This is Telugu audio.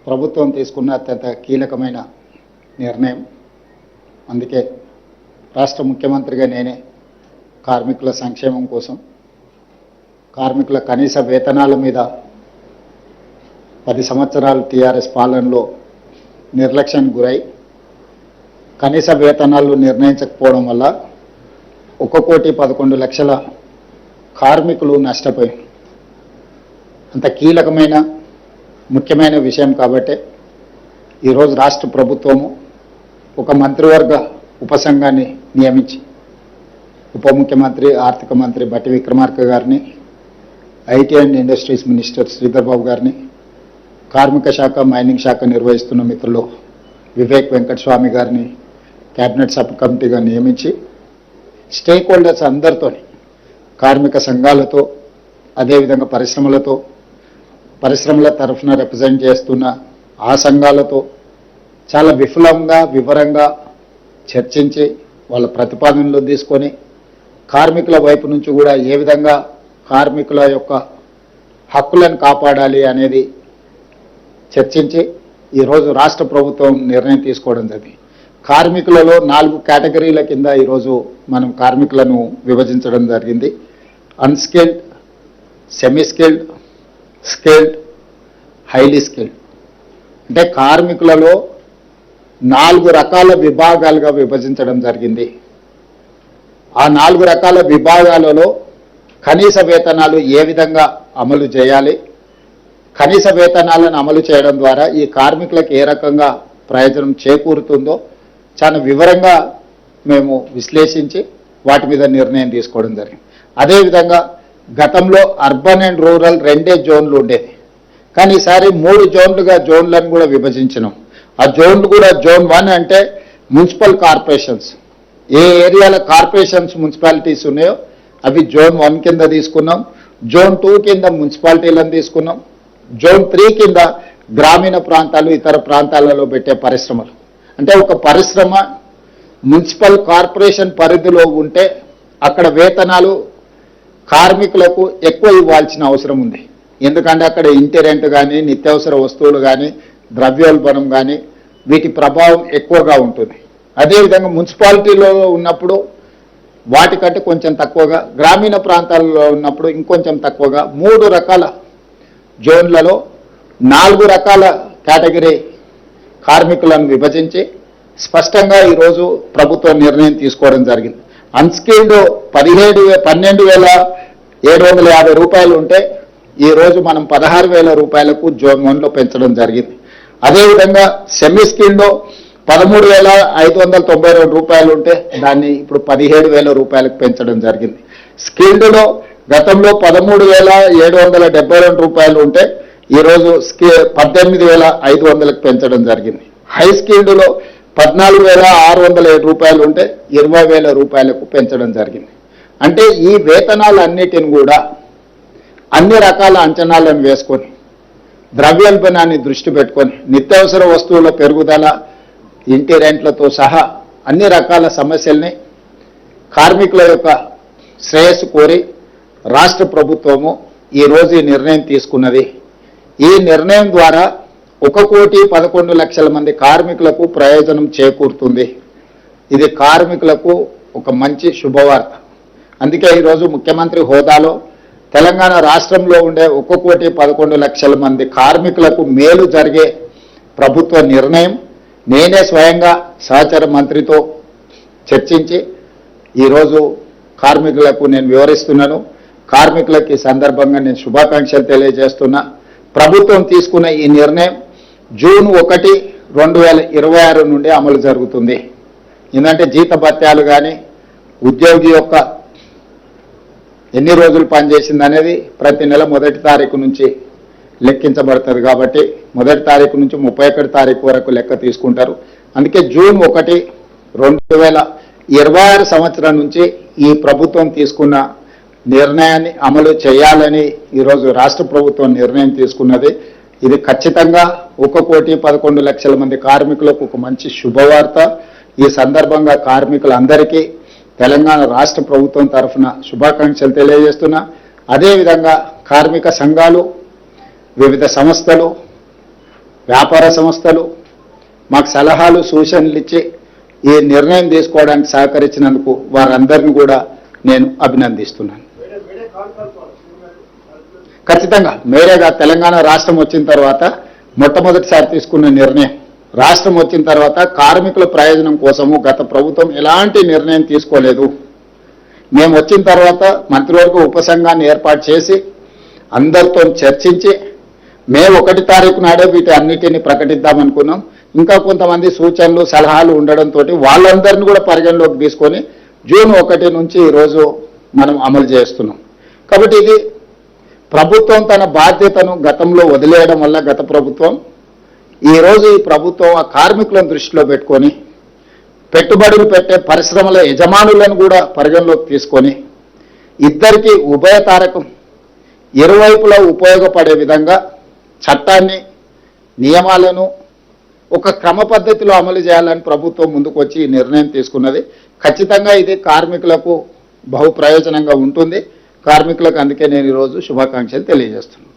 ప్రభుత్వం తీసుకున్న అత్యంత కీలకమైన నిర్ణయం. అందుకే రాష్ట్ర ముఖ్యమంత్రిగా నేనే కార్మికుల సంక్షేమం కోసం, కార్మికుల కనీస వేతనాల మీద 10 సంవత్సరాలు టీఆర్ఎస్ పాలనలో నిర్లక్ష్యానికి గురై కనీస వేతనాలు నిర్ణయించకపోవడం వల్ల 1,11,00,000 కార్మికులు నష్టపోయారు. అంత కీలకమైన ముఖ్యమైన విషయం కాబట్టి ఈరోజు రాష్ట్ర ప్రభుత్వము ఒక మంత్రివర్గ ఉపసంఘాన్ని నియమించి ఉప ముఖ్యమంత్రి ఆర్థిక మంత్రి బట్టి విక్రమార్క గారిని, IT and industries minister Sridhar Babu గారిని, కార్మిక శాఖ మైనింగ్ శాఖ నిర్వహిస్తున్న మిత్రులు వివేక్ వెంకటస్వామి గారిని క్యాబినెట్ సబ్ కమిటీగా నియమించి స్టేక్ హోల్డర్స్ అందరితో, కార్మిక సంఘాలతో, అదేవిధంగా పరిశ్రమల తరఫున రిప్రజెంట్ చేస్తున్న ఆ సంఘాలతో చాలా వివరంగా చర్చించి వాళ్ళ ప్రతిపాదనలు తీసుకొని కార్మికుల వైపు నుంచి కూడా ఏ విధంగా కార్మికుల యొక్క హక్కులను కాపాడాలి అనేది చర్చించి ఈరోజు రాష్ట్ర ప్రభుత్వం నిర్ణయం తీసుకోవడం జరిగింది. కార్మికులలో 4 కేటగిరీల కింద ఈరోజు మనం కార్మికులను విభజించడం జరిగింది. Unskilled, semi skilled, skilled, highly skilled. అంటే కార్మికులలో 4 రకాల విభాగాలుగా విభజించడం జరిగింది. ఆ 4 రకాల విభాగాలలో కనీస వేతనాలు ఏ విధంగా అమలు చేయాలి, కనీస వేతనాలను అమలు చేయడం ద్వారా ఈ కార్మికులకు ఏ రకంగా ప్రయోజనం చేకూరుతుందో చాలా వివరంగా మేము విశ్లేషించి వాటి మీద నిర్ణయం తీసుకోవడం జరిగింది. అదేవిధంగా గతంలో అర్బన్ అండ్ రూరల్ 2 జోన్లు ఉండేది, కానీ ఈసారి 3 జోన్లను కూడా విభజించినాం. ఆ జోన్లు కూడా జోన్ 1 అంటే మున్సిపల్ కార్పొరేషన్స్, ఏ ఏరియాల కార్పొరేషన్స్ మున్సిపాలిటీస్ ఉన్నాయో అవి జోన్ 1 కింద తీసుకున్నాం. జోన్ 2 కింద మున్సిపాలిటీలను తీసుకున్నాం. జోన్ 3 కింద గ్రామీణ ప్రాంతాలు, ఇతర ప్రాంతాలలో పెట్టే పరిశ్రమలు. అంటే ఒక పరిశ్రమ మున్సిపల్ కార్పొరేషన్ పరిధిలో ఉంటే అక్కడ వేతనాలు కార్మికులకు ఎక్కువ ఇవ్వాల్సిన అవసరం ఉంది. ఎందుకంటే అక్కడ ఇంటి రెంట్ కానీ, నిత్యావసర వస్తువులు కానీ, ద్రవ్యోల్బణం కానీ వీటి ప్రభావం ఎక్కువగా ఉంటుంది. అదేవిధంగా మున్సిపాలిటీలో ఉన్నప్పుడు వాటికంటే కొంచెం తక్కువగా, గ్రామీణ ప్రాంతాల్లో ఉన్నప్పుడు ఇంకొంచెం తక్కువగా 3 రకాల జోన్లలో 4 రకాల కేటగిరీ కార్మికులను విభజించి స్పష్టంగా ఈరోజు ప్రభుత్వం నిర్ణయం తీసుకోవడం జరిగింది. అన్స్కిల్డ్ 12,750 రూపాయలు ఉంటే ఈరోజు మనం 16,000 రూపాయలకు జోన్ 1లో పెంచడం జరిగింది. అదేవిధంగా సెమీ స్కిల్డ్లో 13,592 రూపాయలు ఉంటే దాన్ని ఇప్పుడు 17,000 రూపాయలకు పెంచడం జరిగింది. స్కిల్డ్లో గతంలో 13,772 రూపాయలు ఉంటే ఈరోజు 18,500లకు పెంచడం జరిగింది. హై స్కిల్డ్లో 14,607 రూపాయలు ఉంటే 20,000 రూపాయలకు పెంచడం జరిగింది. అంటే ఈ వేతనాలన్నిటిని కూడా అన్ని రకాల అంచనాలను వేసుకొని, ద్రవ్యోల్బణాన్ని దృష్టి పెట్టుకొని, నిత్యావసర వస్తువుల పెరుగుదల, ఇంటి రెంట్లతో సహా అన్ని రకాల సమస్యల్ని కార్మికుల యొక్క శ్రేయస్సు కోరి రాష్ట్ర ప్రభుత్వము ఈరోజు ఈ నిర్ణయం తీసుకున్నది. ఈ నిర్ణయం ద్వారా 1,11,00,000 మంది కార్మికులకు ప్రయోజనం చేకూరుతుంది. ఇది కార్మికులకు ఒక మంచి శుభవార్త. అందుకే ఈరోజు ముఖ్యమంత్రి హోదాలో తెలంగాణ రాష్ట్రంలో ఉండే 1,11,00,000 మంది కార్మికులకు మేలు జరిగే ప్రభుత్వ నిర్ణయం నేనే స్వయంగా సహచర మంత్రితో చర్చించి ఈరోజు కార్మికులకు నేను వివరిస్తున్నాను. కార్మికులకు ఈ సందర్భంగా నేను శుభాకాంక్షలు తెలియజేస్తున్నా. ప్రభుత్వం తీసుకున్న ఈ నిర్ణయం జూన్ 1, 2026 నుండి అమలు జరుగుతుంది. ఎందుకంటే జీతభత్యాలు కానీ, ఉద్యోగి యొక్క ఎన్ని రోజులు పనిచేసింది అనేది ప్రతి నెల 1వ తారీఖు నుంచి లెక్కించబడుతుంది. కాబట్టి 1వ తారీఖు నుంచి 31వ తారీఖు వరకు లెక్క తీసుకుంటారు. అందుకే జూన్ 1, 2026 సంవత్సరం నుంచి ఈ ప్రభుత్వం తీసుకున్న నిర్ణయాన్ని అమలు చేయాలని ఈరోజు రాష్ట్ర ప్రభుత్వం నిర్ణయం తీసుకున్నది. ఇది ఖచ్చితంగా 1,11,00,000 మంది కార్మికులకు ఒక మంచి శుభవార్త. ఈ సందర్భంగా కార్మికులందరికీ తెలంగాణ రాష్ట్ర ప్రభుత్వం తరఫున శుభాకాంక్షలు తెలియజేస్తున్నా. అదేవిధంగా కార్మిక సంఘాలు వివిధ సంస్థలు, వ్యాపార సంస్థలు మాకు సలహాలు సూచనలు ఇచ్చి ఈ నిర్ణయం తీసుకోవడానికి సహకరించినందుకు వారందరిని కూడా నేను అభినందిస్తున్నాను. ఖచ్చితంగా మేరేగా తెలంగాణ రాష్ట్రం వచ్చిన తర్వాత మొట్టమొదటిసారి తీసుకున్న నిర్ణయం. రాష్ట్రం వచ్చిన తర్వాత కార్మికుల ప్రయోజనం కోసము గత ప్రభుత్వం ఎలాంటి నిర్ణయం తీసుకోలేదు. మేము వచ్చిన తర్వాత మంత్రివర్గ ఉపసంఘాన్ని ఏర్పాటు చేసి అందరితో చర్చించి మే 1 తారీఖు నాడే వీటి అన్నిటిని ప్రకటిద్దామనుకున్నాం. ఇంకా కొంతమంది సూచనలు సలహాలు ఉండడంతో వాళ్ళందరినీ కూడా పరిగణలోకి తీసుకొని జూన్ 1 నుంచి ఈరోజు మనం అమలు చేస్తున్నాం. కాబట్టి ఇది ప్రభుత్వం తన బాధ్యతను గతంలో వదిలేయడం వల్ల గత ప్రభుత్వం ఈరోజు ఈ ప్రభుత్వం ఆ కార్మికులను దృష్టిలో పెట్టుకొని పెట్టుబడులు పెట్టే పరిశ్రమల యజమానులను కూడా పరిగణలోకి తీసుకొని ఇద్దరికీ ఉభయతారకం ఇరువైపులా ఉపయోగపడే విధంగా చట్టాన్ని నియమాలను ఒక క్రమ పద్ధతిలో అమలు చేయాలని ప్రభుత్వం ముందుకు వచ్చి ఈ నిర్ణయం తీసుకున్నది. ఖచ్చితంగా ఇది కార్మికులకు బహు ప్రయోజనంగా ఉంటుంది. కార్మికులకు అందుకే నేను ఈరోజు శుభాకాంక్షలు తెలియజేస్తున్నాను.